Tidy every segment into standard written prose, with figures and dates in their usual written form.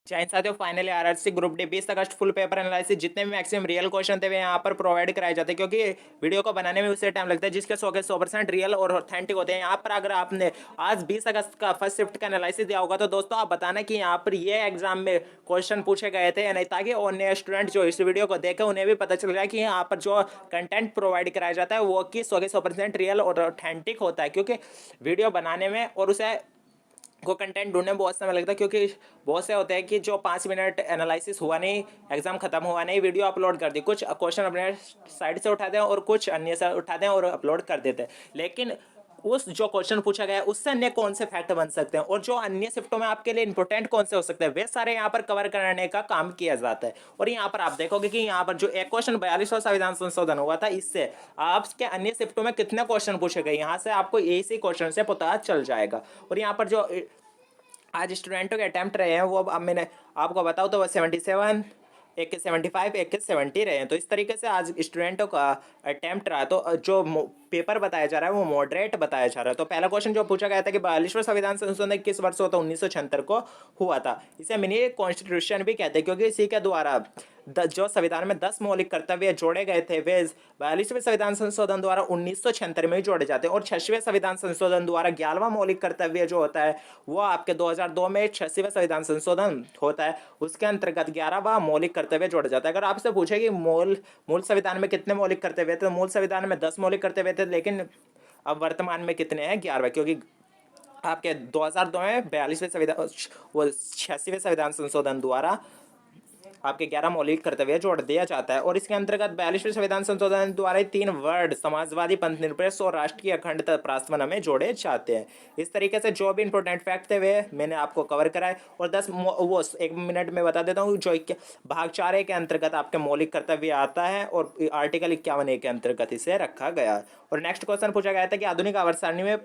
जैन साथियों finally RRC group D 20 अगस्त full paper analysis जितने भी मैक्सिमम रियल क्वेश्चन थे वे यहाँ पर प्रोवाइड कराए जाते हैं, क्योंकि वीडियो को बनाने में उससे टाइम लगता है जिसके 100% रियल और ऑथेंटिक होते हैं। यहाँ पर अगर आपने आज 20 अगस्त का फर्स्ट शिफ्ट का एनालिसिस दिया होगा तो दोस्तों आप बताना कि यहाँ पर ये एग्जाम में क्वेश्चन पूछे गए थे या नहीं, ताकि अन्य स्टूडेंट जो इस वीडियो को देखे उन्हें भी पता चल जाए कि यहाँ पर जो कंटेंट प्रोवाइड कराया जाता है वो कि 100% रियल और ऑथेंटिक होता है। क्योंकि वीडियो बनाने में और उसे को कंटेंट ढूंढने में बहुत समय लगता है, क्योंकि बहुत से होते हैं कि जो 5 मिनट एनालिसिस हुआ नहीं, एग्जाम खत्म हुआ नहीं, वीडियो अपलोड कर दी, कुछ क्वेश्चन अपने साइड से उठाते हैं और कुछ अन्य से उठाते हैं और अपलोड कर देते हैं। लेकिन उस जो क्वेश्चन पूछा गया है उससे अन्य कौन से फैक्ट बन सकते हैं और जो अन्य शिफ्टों में आपके लिए इंपॉर्टेंट कौन से हो सकते हैं, वे सारे यहाँ पर कवर करने का काम किया जाता है। और यहाँ पर आप देखोगे कि यहाँ पर जो एक क्वेश्चन 42वां संविधान संशोधन हुआ था, इससे आपके अन्य शिफ्टों में कितने क्वेश्चन पूछे गए यहाँ से आपको इसी क्वेश्चन से पता चल जाएगा। और यहाँ पर जो आज स्टूडेंटों के अटैम्प्ट रहे हैं वो अब मैंने आपको बताऊँ तो वो 77, एक के 75, एक के 70 रहे हैं। तो इस तरीके से आज स्टूडेंटों का अटैम्प्ट रहा। तो जो पेपर बताया जा रहा है वो मॉडरेट बताया जा रहा है। तो पहला क्वेश्चन जो पूछा गया था कि 42वां संविधान संशोधन किस वर्ष हुआ था, 1976 को हुआ था। इसे मिनी कॉन्स्टिट्यूशन भी कहते हैं, क्योंकि इसी के द्वारा जो संविधान में 10 मौलिक कर्तव्य जोड़े गए थे वे 42वें संविधान संशोधन द्वारा 1976 में ही जोड़े जाते हैं। और 86वें संविधान संशोधन द्वारा 11वां मौलिक कर्तव्य जो होता है वो आपके 2002 में 86वें संविधान संशोधन होता है, उसके अंतर्गत 11वां मौलिक कर्तव्य जोड़ा जाता है। अगर आपसे पूछे कि मूल संविधान में कितने मौलिक कर्तव्य थे, तो मूल संविधान में 10 मौलिक कर्तव्य थे, लेकिन अब वर्तमान में कितने हैं, 11वें, क्योंकि आपके 2002 में 42वें संविधान वो 86वें संविधान संशोधन द्वारा आपके 11 मौलिक कर्तव्य जोड़ दिया जाता है। और इसके अंतर्गत 42वें संविधान संशोधन द्वारा 3 वर्ड समाजवादी, पंथ निरपेक्ष और राष्ट्र की अखंडता प्रावधान में जोड़े जाते हैं। इस तरीके से जो भी इंपॉर्टेंट फैक्ट थे वे मैंने आपको कवर कराए। और 10 वो 1 मिनट में बता देता हूँ। जो भाग 4A के अंतर्गत आपके मौलिक कर्तव्य आता है और आर्टिकल 51A के अंतर्गत इसे रखा गया। और नेक्स्ट क्वेश्चन पूछा गया था कि आधुनिक आवर्त सारणी में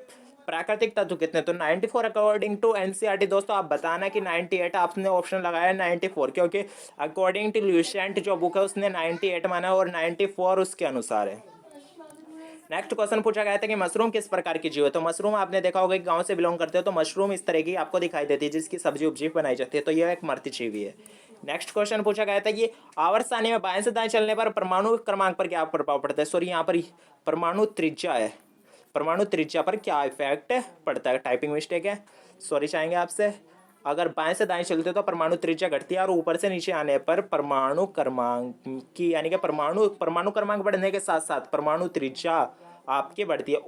प्राकृतिक तत्व कितने, तो 94 अकॉर्डिंग टू एनसीईआरटी। दोस्तों आप बताना कि 98 आपने ऑप्शन लगाया 94, क्योंकि अकॉर्डिंग टू ल्यूसेंट जो बुक है उसने 98 माना और 94 उसके अनुसार है। नेक्स्ट क्वेश्चन पूछा गया था कि मशरूम किस प्रकार की जीव है, तो मशरूम आपने देखा होगा कि गांव से बिलोंग करते हो तो मशरूम इस तरह की आपको दिखाई देती है जिसकी सब्जी उपजी बनाई जाती है, तो यह एक मर्त्यजीवी है। नेक्स्ट क्वेश्चन पूछा गया था कि आवर्त सारणी में बाएं से दाएं चलने पर परमाणु क्रमांक पर क्या प्रभाव पड़ता है। सॉरी, यहाँ पर परमाणु त्रिज्या है, परमाणु त्रिज्या पर क्या इफेक्ट पड़ता है। टाइपिंग मिस्टेक है, सॉरी चाहेंगे आपसे। अगर बाएं से दाएं चलते तो परमाणु त्रिज्या घटती है और ऊपर से नीचे आने पर परमाणु क्रमांक की यानी कि परमाणु क्रमांक बढ़ने के साथ साथ परमाणु त्रिज्या आपकी बढ़ती है।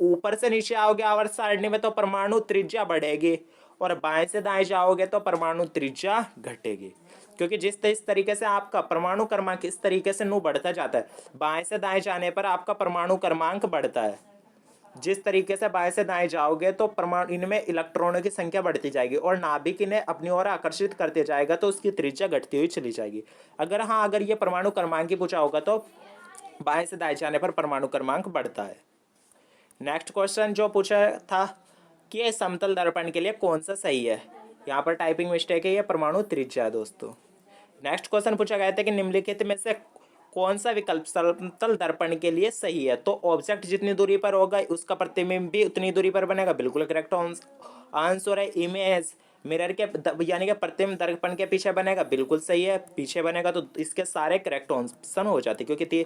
ऊपर से नीचे आओगे आवर्त सारणी में तो परमाणु त्रिज्या बढ़ेगी और बाएं से दाएं जाओगे तो परमाणु त्रिज्या घटेगी, क्योंकि जिस तरीके से आपका परमाणु क्रमांक इस तरीके से नू बढ़ता जाता है, बाएं से दाएं जाने पर आपका परमाणु क्रमांक बढ़ता है। जिस तरीके से बाएं से दाएं जाओगे तो परमाणु इनमें इलेक्ट्रॉनों की संख्या बढ़ती जाएगी और नाभिक इन्हें अपनी ओर आकर्षित करते जाएगा तो उसकी त्रिज्या घटती हुई चली जाएगी। अगर ये परमाणु क्रमांक ही पूछा होगा तो बाएं से दाएं जाने पर परमाणु क्रमांक बढ़ता है। नेक्स्ट क्वेश्चन जो पूछा था कि समतल दर्पण के लिए कौन सा सही है, यहाँ पर टाइपिंग मिस्टेक है, ये परमाणु त्रिज्या है दोस्तों। नेक्स्ट क्वेश्चन पूछा गया था कि निम्नलिखित में से कौन सा विकल्प समतल दर्पण के लिए सही है, तो ऑब्जेक्ट जितनी दूरी पर होगा उसका प्रतिबिंब भी उतनी दूरी पर बनेगा, बिल्कुल करेक्ट आंसर है। इमेज मिरर के यानी कि प्रतिबिंब दर्पण के पीछे बनेगा, बिल्कुल सही है, पीछे बनेगा। तो इसके सारे करेक्ट ऑप्शन हो जाते, क्योंकि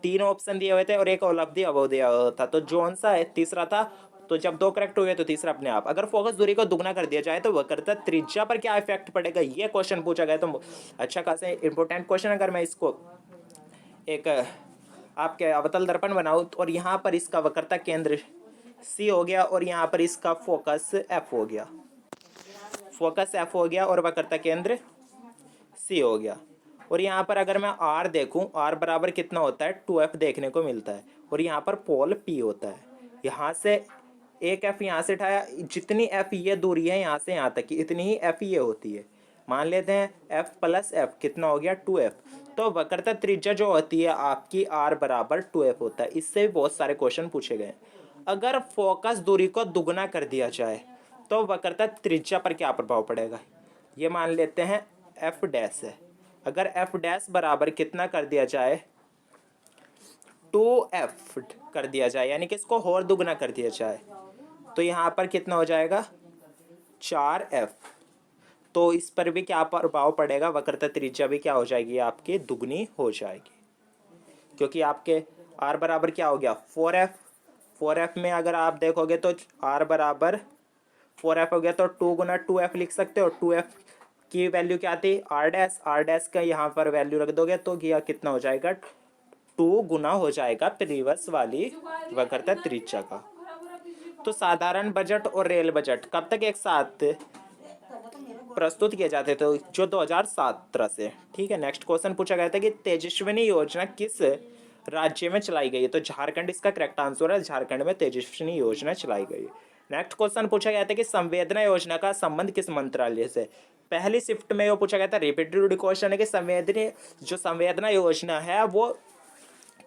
3 ऑप्शन दिए हुए थे और एक उपलब्धि अभाव दिया हुआ था, तो जो सा है तीसरा था। तो जब 2 करेक्ट हुए तो तीसरा अपने आप। अगर फोकस दूरी को दुगना कर दिया जाए तो वक्रता त्रिज्या पर क्या इफेक्ट पड़ेगा, ये क्वेश्चन पूछा गया। तो अच्छा खासा इंपॉर्टेंट क्वेश्चन। अगर मैं इसको एक आपके अवतल दर्पण बनाऊं और यहाँ पर इसका वक्रता केंद्र सी हो गया और यहाँ पर इसका फोकस एफ हो गया, फोकस एफ हो गया और वक्रता केंद्र सी हो गया। और यहाँ पर अगर मैं आर देखूं, आर बराबर कितना होता है 2f देखने को मिलता है और यहाँ पर पोल पी होता है। यहाँ से एक एफ यहाँ से उठाया, जितनी एफ ये दूरी है यहाँ से यहाँ तक की इतनी ही एफ ये होती है। मान लेते हैं एफ प्लस एफ कितना हो गया 2f। तो वक्रता त्रिज्या जो होती है आपकी आर बराबर 2f होता है। इससे भी बहुत सारे क्वेश्चन पूछे गए। अगर फोकस दूरी को दुगना कर दिया जाए तो वक्रता त्रिज्या पर क्या प्रभाव पड़ेगा, ये मान लेते हैं एफ डैश है। अगर एफ डैश बराबर कितना कर दिया जाए 2f कर दिया जाए, यानी कि इसको और दुगना कर दिया जाए, तो यहाँ पर कितना हो जाएगा 4f। तो इस पर भी क्या प्रभाव पड़ेगा, वक्रता त्रिज्या भी क्या हो जाएगी आपकी दुगनी हो जाएगी, क्योंकि आपके आर बराबर क्या हो गया 4f। 4f में अगर आप देखोगे तो आर बराबर 4f हो गया, तो 2 गुना 2f लिख सकते हो। 2f की वैल्यू क्या थी आर डैश का यहाँ पर वैल्यू रख दोगे तो यह कितना हो जाएगा 2 गुना हो जाएगा परिवर्स वाली वक्रता त्रिज्या का। तो साधारण बजट और रेल बजट कब तक एक साथ प्रस्तुत किए जाते थे, जो 2017 से। ठीक है, नेक्स्ट क्वेश्चन पूछा गया था कि तेजस्विनी योजना किस राज्य में चलाई गई है, तो झारखंड इसका करेक्ट आंसर है, झारखंड में तेजस्विनी योजना चलाई गई। नेक्स्ट क्वेश्चन पूछा गया था कि संवेदना योजना का संबंध किस मंत्रालय से। पहली शिफ्ट में वो पूछा गया था, रिपीटेड क्वेश्चन है कि संवेदना योजना है वो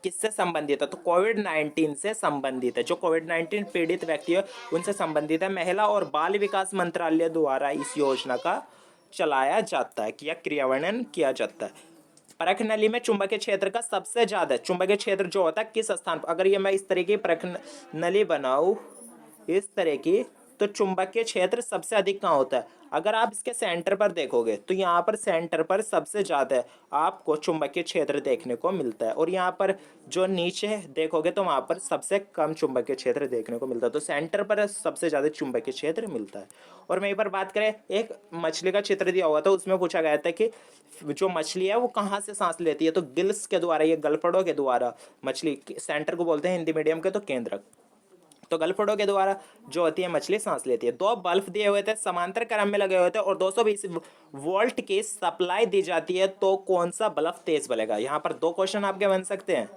किससे संबंधित है, तो कोविड-19 से संबंधित है। जो कोविड-19 पीड़ित व्यक्ति है उनसे संबंधित है। महिला और बाल विकास मंत्रालय द्वारा इस योजना का चलाया जाता है, या क्रियान्वयन किया जाता है। परख नली में चुंबकीय क्षेत्र का सबसे ज्यादा चुंबकीय क्षेत्र जो होता है किस स्थान पर, अगर ये मैं इस तरह की परख नली बनाऊं इस तरह की, तो चुंबकीय क्षेत्र सबसे अधिक कहाँ होता है। अगर आप इसके सेंटर पर देखोगे तो यहाँ पर सेंटर पर सबसे ज़्यादा आपको चुंबकीय क्षेत्र देखने को मिलता है, और यहाँ पर जो नीचे देखोगे तो वहाँ पर सबसे कम चुंबकीय क्षेत्र देखने को मिलता है। तो सेंटर पर सबसे ज़्यादा चुंबकीय क्षेत्र मिलता है। और मैं एक बार बात करें, एक मछली का चित्र दिया हुआ था, उसमें पूछा गया था कि जो मछली है वो कहाँ से सांस लेती है, तो गिल्स के द्वारा, ये गलफड़ों के द्वारा। मछली सेंटर को बोलते हैं हिंदी मीडियम के तो केंद्रक, तो गलफड़ों के द्वारा जो होती है मछली सांस लेती है। 2 बल्ब दिए हुए थे, समांतर क्रम में लगे हुए थे, और 220 वोल्ट की सप्लाई दी जाती है, तो कौन सा बल्ब तेज बलेगा। यहाँ पर 2 क्वेश्चन आपके बन सकते हैं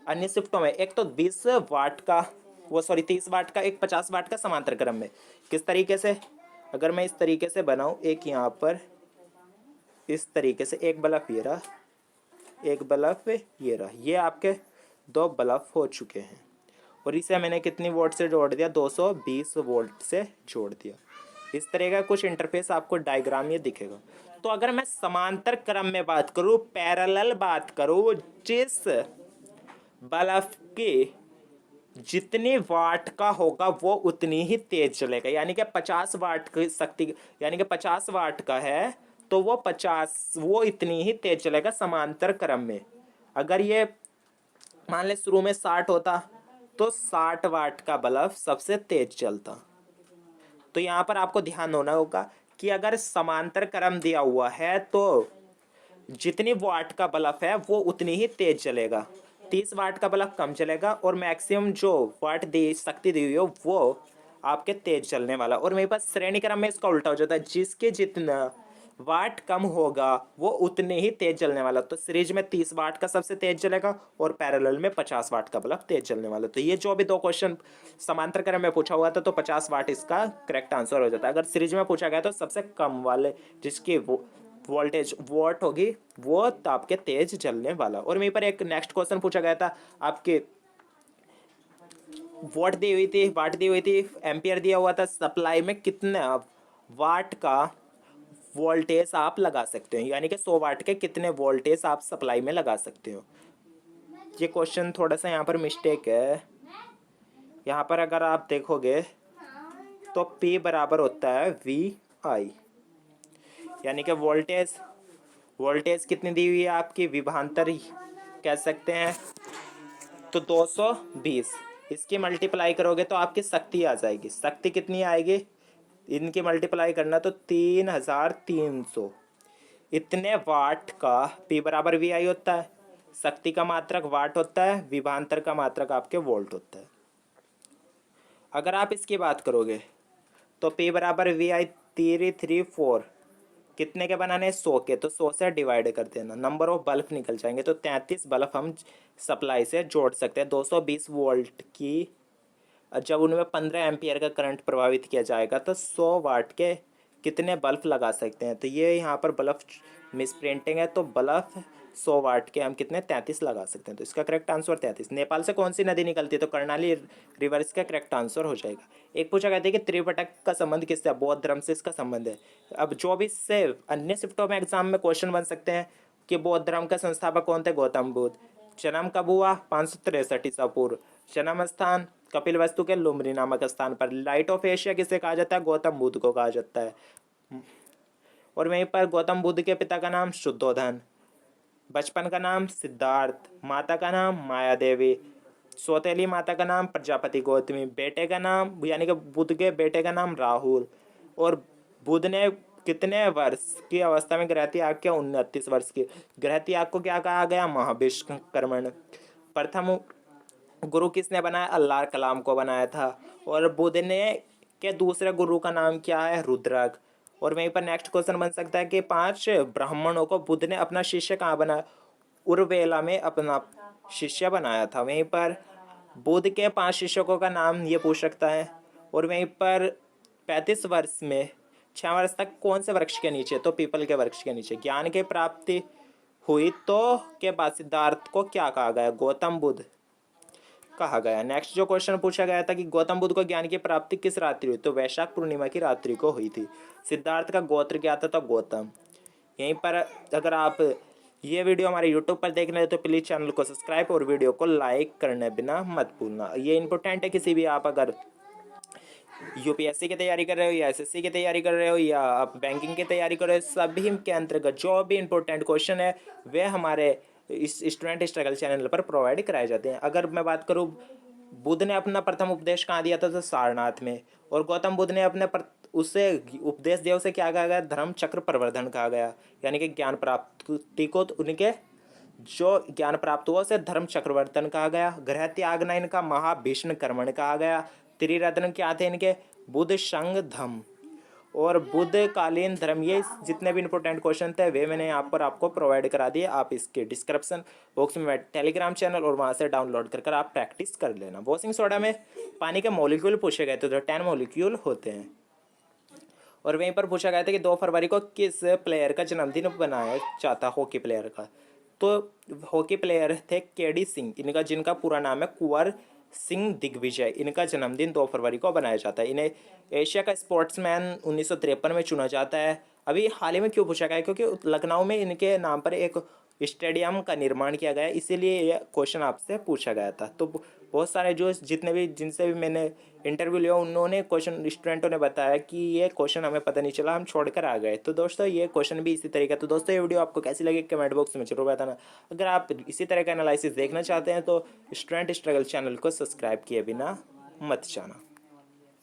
अन्य शिफ्टों में। एक तो 20 वाट का, वो सॉरी 30 वाट का, एक 50 वाट का समांतर क्रम में। किस तरीके से, अगर मैं इस तरीके से बनाऊं, एक यहाँ पर इस तरीके से एक बल्ब ये रहा, एक बल्ब ये रहा, ये आपके 2 बल्ब हो चुके हैं। और इसे मैंने कितनी वोल्ट से जोड़ दिया, 220 वोल्ट से जोड़ दिया। इस तरह का कुछ इंटरफेस आपको डायग्राम ये दिखेगा। तो अगर मैं समांतर क्रम में बात करूं, पैरेलल बात करूं, जिस बल्ब की जितनी वाट का होगा वो उतनी ही तेज चलेगा, यानी कि 50 वाट की शक्ति, यानी कि 50 वाट का है तो वो इतनी ही तेज चलेगा समांतर क्रम में। अगर ये मान ले शुरू में 60 होता तो 60 वाट का बल्ब सबसे तेज चलता। तो यहाँ पर आपको ध्यान होना होगा कि अगर समांतर क्रम दिया हुआ है तो जितनी वाट का बल्ब है वो उतनी ही तेज चलेगा। 30 वाट का बल्ब कम चलेगा, और मैक्सिमम जो वाट दी शक्ति दी हुई है वो आपके तेज चलने वाला। और मेरे पास श्रेणी क्रम में इसका उल्टा हो जाता है, जिसके जितना वाट कम होगा वो उतने ही तेज चलने वाला। तो सीरीज में 30 वाट का सबसे तेज चलेगा, और पैरेलल में 50 वाट का बल्ब तेज चलने वाला। तो ये जो भी 2 क्वेश्चन समांतर क्रम में पूछा हुआ था, तो 50 वाट इसका करेक्ट आंसर हो जाता है। अगर सीरीज में पूछा गया तो सबसे कम वाले जिसकी वोल्टेज वोट होगी वो आपके तेज चलने वाला। और वहीं पर एक नेक्स्ट क्वेश्चन पूछा गया था आपके, वाट दी हुई थी, एम्पियर दिया हुआ था, सप्लाई में कितने वाट का वोल्टेज आप लगा सकते हो, यानी कि 100 वाट के कितने वोल्टेज आप सप्लाई में लगा सकते हो। ये क्वेश्चन थोड़ा सा यहाँ पर मिस्टेक है। यहाँ पर अगर आप देखोगे तो P बराबर होता है VI, यानी कि वोल्टेज कितनी दी हुई है आपकी, विभवांतर कह सकते हैं, तो 220। इसकी मल्टीप्लाई करोगे तो आपकी शक्ति आ जाएगी। शक्ति कितनी आएगी, इनकी मल्टीप्लाई करना तो 3300। इतने वाट का P बराबर VI होता है, शक्ति का मात्रक वाट होता है, विभवांतर का मात्रक आपके वोल्ट होता है। अगर आप इसकी बात करोगे तो P बराबर VI 334 कितने के बनाने, 100 के, तो 100 से डिवाइड कर देना, नंबर ऑफ बल्ब निकल जाएंगे। तो 33 बल्ब हम सप्लाई से जोड़ सकते हैं 220 वोल्ट की। जब उनमें 15 एम्पियर का करंट प्रभावित किया जाएगा तो 100 वाट के कितने बल्ब लगा सकते हैं। तो ये यहाँ पर बल्ब मिस प्रिंटिंग है, तो बल्ब 100 वाट के हम कितने 33 लगा सकते हैं। तो इसका करेक्ट आंसर 33। नेपाल से कौन सी नदी निकलती है, तो कर्णाली रिवर इसका करेक्ट आंसर हो जाएगा। एक पूछा गया था कि त्रिपिटक का संबंध किससे, बौद्ध धर्म से इसका संबंध है। अब जो भी इससे अन्य शिफ्टों में एग्जाम में क्वेश्चन बन सकते हैं कि बौद्ध धर्म का संस्थापक कौन थे, गौतम बुद्ध। जन्म कब हुआ, 563 ईसा पूर्व। जन्म स्थान कपिल वस्तु के लुम्बिनी नामक स्थान पर। लाइट ऑफ एशिया किसे कहा जाता है, गौतम बुद्ध को कहा जाता है। और वहीं पर गौतम बुद्ध के पिता का नाम शुद्धोधन, बचपन का नाम सिद्धार्थ, माता का नाम माया देवी, सौतेली माता का नाम प्रजापति गौतमी, बेटे का नाम यानी कि बुद्ध के बेटे का नाम राहुल। और बुद्ध ने कितने वर्ष की अवस्था में ग्रह त्याग किया? 29 वर्ष की। ग्रह त्याग को क्या कहा गया? महाविष्कर्मण। प्रथम गुरु किसने बनाया? अल्लाह कलाम को बनाया था। और बुद्ध ने के दूसरे गुरु का नाम क्या है? रुद्रक। और वहीं पर नेक्स्ट क्वेश्चन बन सकता है कि 5 ब्राह्मणों को बुद्ध ने अपना शिष्य कहाँ बनाया? उर्वेला में अपना शिष्य बनाया था। वहीं पर बुद्ध के 5 शिक्षकों का नाम ये पूछ सकता है। और वहीं पर 35 वर्ष में 6 वर्ष तक कौन से वृक्ष के नीचे? तो पीपल के वृक्ष के नीचे ज्ञान की प्राप्ति हुई तो के बाद सिद्धार्थ को क्या कहा गया? गौतम बुद्ध कहा गया। नेक्स्ट जो क्वेश्चन पूछा गया था कि गौतम बुद्ध को ज्ञान की प्राप्ति किस रात्रि हुई? तो वैशाख पूर्णिमा की रात्रि को हुई थी। सिद्धार्थ का गोत्र क्या था? तो गौतम। यहीं पर अगर आप ये वीडियो हमारे यूट्यूब पर देख रहे हैं तो प्लीज़ चैनल को सब्सक्राइब और वीडियो को लाइक करने बिना मत भूलना। ये इंपॉर्टेंट है, किसी भी आप अगर यूपीएससी की तैयारी कर रहे हो या एसएससी की तैयारी कर रहे हो या आप बैंकिंग की तैयारी कर रहे हो, सभी के अंतर्गत जो भी इंपॉर्टेंट क्वेश्चन है वे हमारे इस स्टूडेंट स्ट्रगल चैनल पर प्रोवाइड कराए जाते हैं। अगर मैं बात करूँ, बुद्ध ने अपना प्रथम उपदेश कहाँ दिया था? तो सारनाथ में। और गौतम बुद्ध ने अपने उससे उपदेश दिया, उसे क्या कहा गया? धर्म चक्र प्रवर्धन कहा गया, यानी कि ज्ञान प्राप्ति को उनके जो ज्ञान प्राप्त हुआ उसे धर्म चक्रवर्तन कहा गया। ग्रह त्याग न इनका महाभीष्म कर्मण कहा गया। त्रिरत्न क्या थे इनके? बुद्ध संघ धम्म और बुद्ध कालीन धर्म। ये जितने भी इंपॉर्टेंट क्वेश्चन थे वे मैंने यहाँ पर आपको प्रोवाइड करा दिए। आप इसके डिस्क्रिप्शन बॉक्स में टेलीग्राम चैनल और वहाँ से डाउनलोड कर आप प्रैक्टिस कर लेना। वॉशिंग सोडा में पानी के मॉलिक्यूल पूछे गए थे, तो 10 मॉलिक्यूल होते हैं। और वहीं पर पूछा गया था कि 2 फरवरी को किस प्लेयर का जन्मदिन बनाया जाता? हॉकी प्लेयर का। तो हॉकी प्लेयर थे केडी सिंह, इनका जिनका पूरा नाम है कुंवर सिंह दिग्विजय। इनका जन्मदिन 2 फरवरी को बनाया जाता है। इन्हें एशिया का स्पोर्ट्समैन 1953 में चुना जाता है। अभी हाल ही में क्यों पूछा गया? क्योंकि लखनऊ में इनके नाम पर एक स्टेडियम का निर्माण किया गया, इसीलिए यह क्वेश्चन आपसे पूछा गया था। तो बहुत सारे जो जितने भी जिनसे भी मैंने इंटरव्यू लिया उन्होंने क्वेश्चन स्टूडेंटों ने बताया कि ये क्वेश्चन हमें पता नहीं चला, हम छोड़कर आ गए। तो दोस्तों ये क्वेश्चन भी इसी तरीके का। तो दोस्तों ये वीडियो आपको कैसी लगी कमेंट बॉक्स में जरूर बताना। अगर आप इसी तरह का एनालिसिस देखना चाहते हैं तो स्टूडेंट स्ट्रगल चैनल को सब्सक्राइब किए बिना मत जाना।